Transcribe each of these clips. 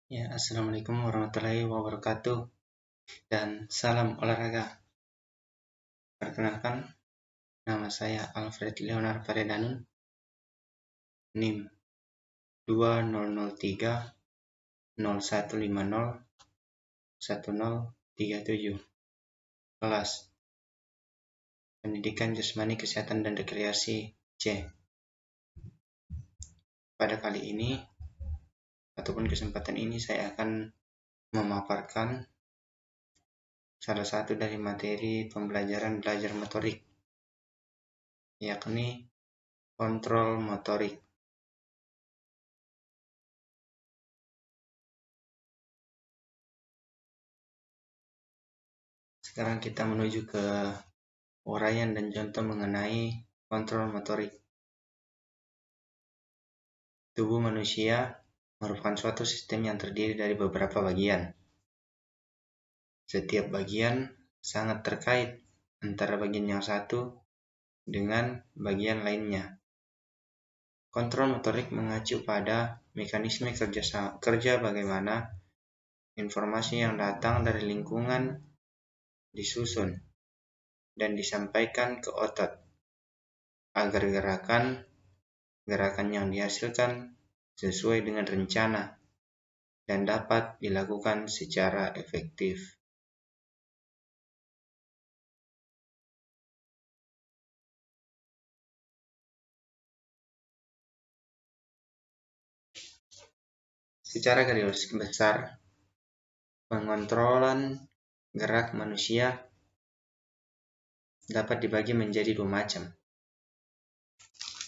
Ya, Assalamualaikum warahmatullahi wabarakatuh dan salam olahraga. Perkenalkan, nama saya Alfred Leonard Paredanun, NIM 2003-0150-1037, kelas Pendidikan Jasmani Kesehatan dan Rekreasi C. Pada kali ini, ataupun kesempatan ini saya akan memaparkan salah satu dari materi pembelajaran belajar motorik, yakni kontrol motorik. Sekarang kita menuju ke uraian dan contoh mengenai kontrol motorik. Tubuh manusia merupakan suatu sistem yang terdiri dari beberapa bagian. Setiap bagian sangat terkait antara bagian yang satu dengan bagian lainnya. Kontrol motorik mengacu pada mekanisme kerja bagaimana informasi yang datang dari lingkungan disusun dan disampaikan ke otot agar gerakan yang dihasilkan sesuai dengan rencana dan dapat dilakukan secara efektif. Secara garis besar, pengontrolan gerak manusia dapat dibagi menjadi dua macam.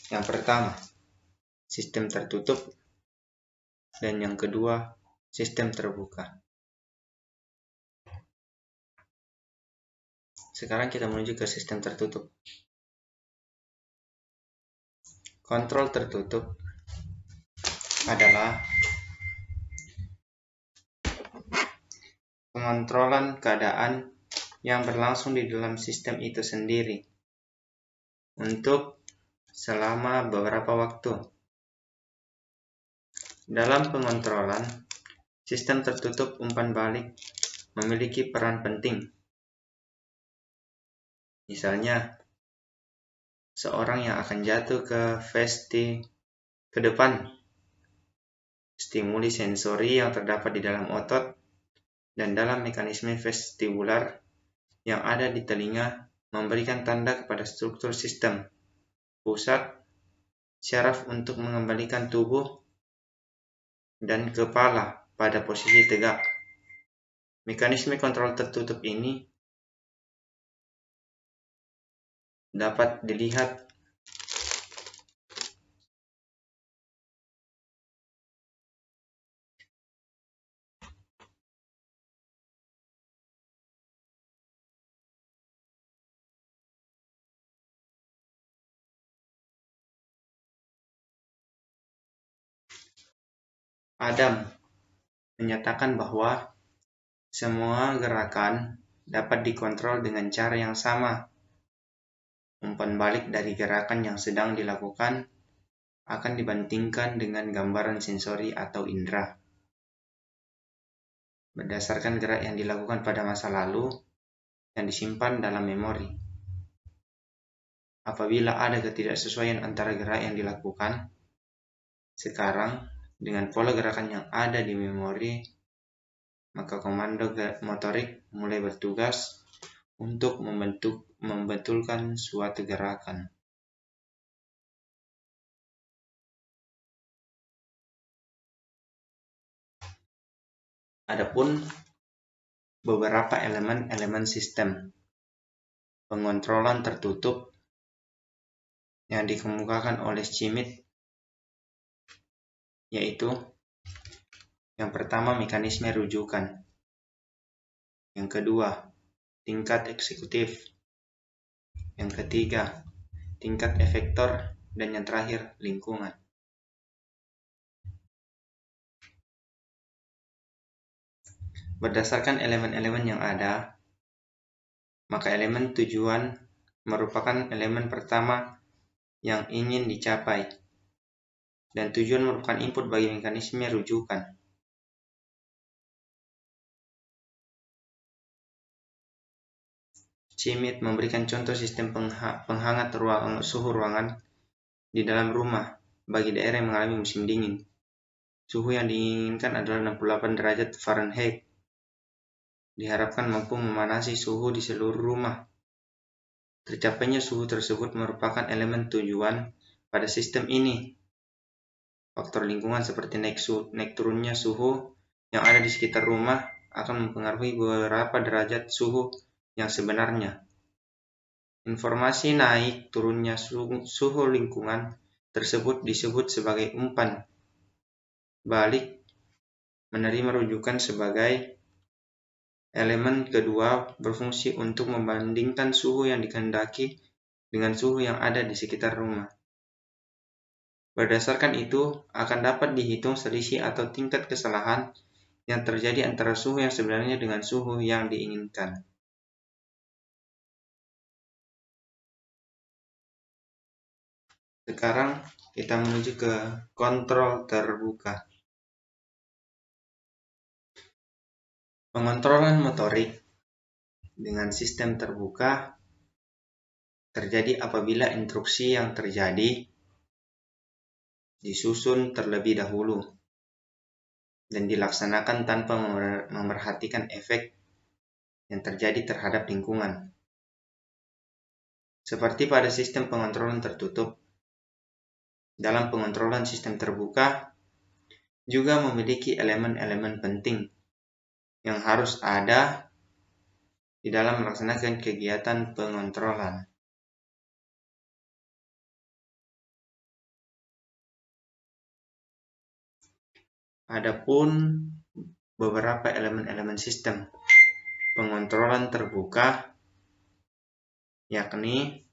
Yang pertama, sistem tertutup, dan yang kedua, sistem terbuka. Sekarang kita menuju ke sistem tertutup. Kontrol tertutup adalah pengontrolan keadaan yang berlangsung di dalam sistem itu sendiri untuk selama beberapa waktu. Dalam pengontrolan sistem tertutup umpan balik memiliki peran penting. Misalnya, seorang yang akan jatuh ke depan, stimuli sensori yang terdapat di dalam otot dan dalam mekanisme vestibular yang ada di telinga memberikan tanda kepada struktur sistem pusat syaraf untuk mengembalikan tubuh dan kepala pada posisi tegak. Mekanisme kontrol tertutup ini dapat dilihat Adam menyatakan bahwa semua gerakan dapat dikontrol dengan cara yang sama. Umpan balik dari gerakan yang sedang dilakukan akan dibandingkan dengan gambaran sensori atau indera berdasarkan gerak yang dilakukan pada masa lalu yang disimpan dalam memori. Apabila ada ketidaksesuaian antara gerak yang dilakukan sekarang dengan pola gerakan yang ada di memori, maka komando motorik mulai bertugas untuk membetulkan suatu gerakan. Adapun beberapa elemen sistem pengontrolan tertutup yang dikemukakan oleh Schmidt, yaitu yang pertama mekanisme rujukan, yang kedua tingkat eksekutif, yang ketiga tingkat efektor, dan yang terakhir lingkungan. Berdasarkan elemen-elemen yang ada, maka elemen tujuan merupakan elemen pertama yang ingin dicapai, dan tujuan merupakan input bagi mekanisme rujukan. Cimit memberikan contoh sistem penghangat suhu ruangan di dalam rumah bagi daerah yang mengalami musim dingin. Suhu yang diinginkan adalah 68 derajat Fahrenheit. Diharapkan mampu memanasi suhu di seluruh rumah. Tercapainya suhu tersebut merupakan elemen tujuan pada sistem ini. Faktor lingkungan seperti naik turunnya suhu yang ada di sekitar rumah akan mempengaruhi beberapa derajat suhu yang sebenarnya. Informasi naik turunnya suhu lingkungan tersebut disebut sebagai umpan balik, menerima rujukan sebagai elemen kedua berfungsi untuk membandingkan suhu yang dikehendaki dengan suhu yang ada di sekitar rumah. Berdasarkan itu, akan dapat dihitung selisih atau tingkat kesalahan yang terjadi antara suhu yang sebenarnya dengan suhu yang diinginkan. Sekarang kita menuju ke kontrol terbuka. Pengontrolan motorik dengan sistem terbuka terjadi apabila instruksi yang terjadi disusun terlebih dahulu dan dilaksanakan tanpa memerhatikan efek yang terjadi terhadap lingkungan. Seperti pada sistem pengontrolan tertutup, dalam pengontrolan sistem terbuka juga memiliki elemen-elemen penting yang harus ada di dalam melaksanakan kegiatan pengontrolan. Adapun beberapa elemen-elemen sistem pengontrolan terbuka, yakni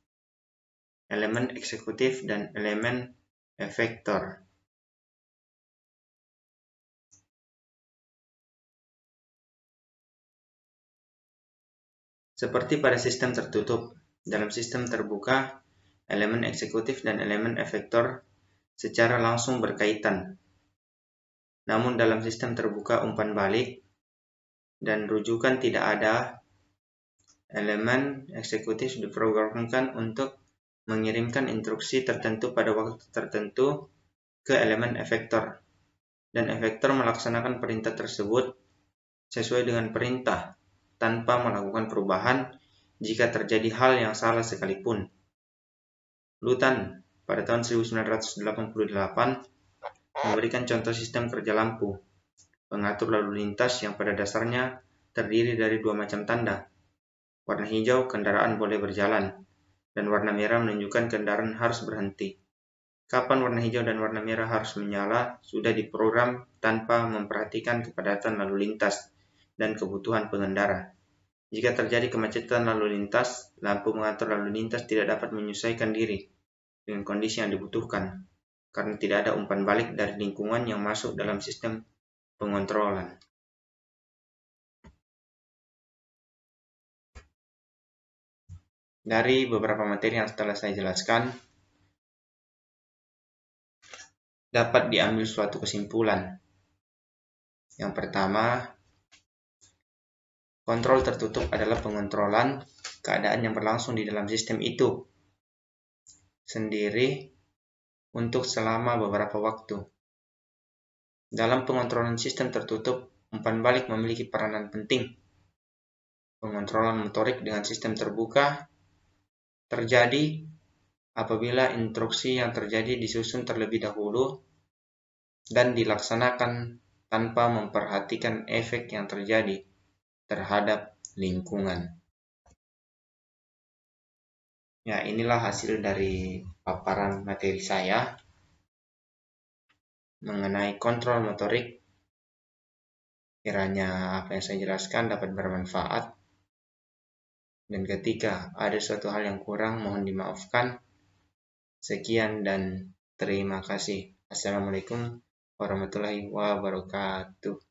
elemen eksekutif dan elemen efektor. Seperti pada sistem tertutup, dalam sistem terbuka, elemen eksekutif dan elemen efektor secara langsung berkaitan. Namun dalam sistem terbuka umpan balik dan rujukan tidak ada, elemen eksekutif diprogramkan untuk mengirimkan instruksi tertentu pada waktu tertentu ke elemen efektor, dan efektor melaksanakan perintah tersebut sesuai dengan perintah tanpa melakukan perubahan jika terjadi hal yang salah sekalipun. Lutan pada tahun 1988 memberikan contoh sistem kerja lampu pengatur lalu lintas yang pada dasarnya terdiri dari dua macam tanda. Warna hijau, kendaraan boleh berjalan, dan warna merah menunjukkan kendaraan harus berhenti. Kapan warna hijau dan warna merah harus menyala sudah diprogram tanpa memperhatikan kepadatan lalu lintas dan kebutuhan pengendara. Jika terjadi kemacetan lalu lintas, lampu mengatur lalu lintas tidak dapat menyesuaikan diri dengan kondisi yang dibutuhkan, karena tidak ada umpan balik dari lingkungan yang masuk dalam sistem pengontrolan. Dari beberapa materi yang telah saya jelaskan, dapat diambil suatu kesimpulan. Yang pertama, kontrol tertutup adalah pengontrolan keadaan yang berlangsung di dalam sistem itu sendiri untuk selama beberapa waktu. Dalam pengontrolan sistem tertutup, umpan balik memiliki peranan penting. Pengontrolan motorik dengan sistem terbuka terjadi apabila instruksi yang terjadi disusun terlebih dahulu dan dilaksanakan tanpa memperhatikan efek yang terjadi terhadap lingkungan. Ya, inilah hasil dari paparan materi saya mengenai kontrol motorik. Kiranya apa yang saya jelaskan dapat bermanfaat. Dan ketika ada suatu hal yang kurang, mohon dimaafkan. Sekian dan terima kasih. Assalamualaikum warahmatullahi wabarakatuh.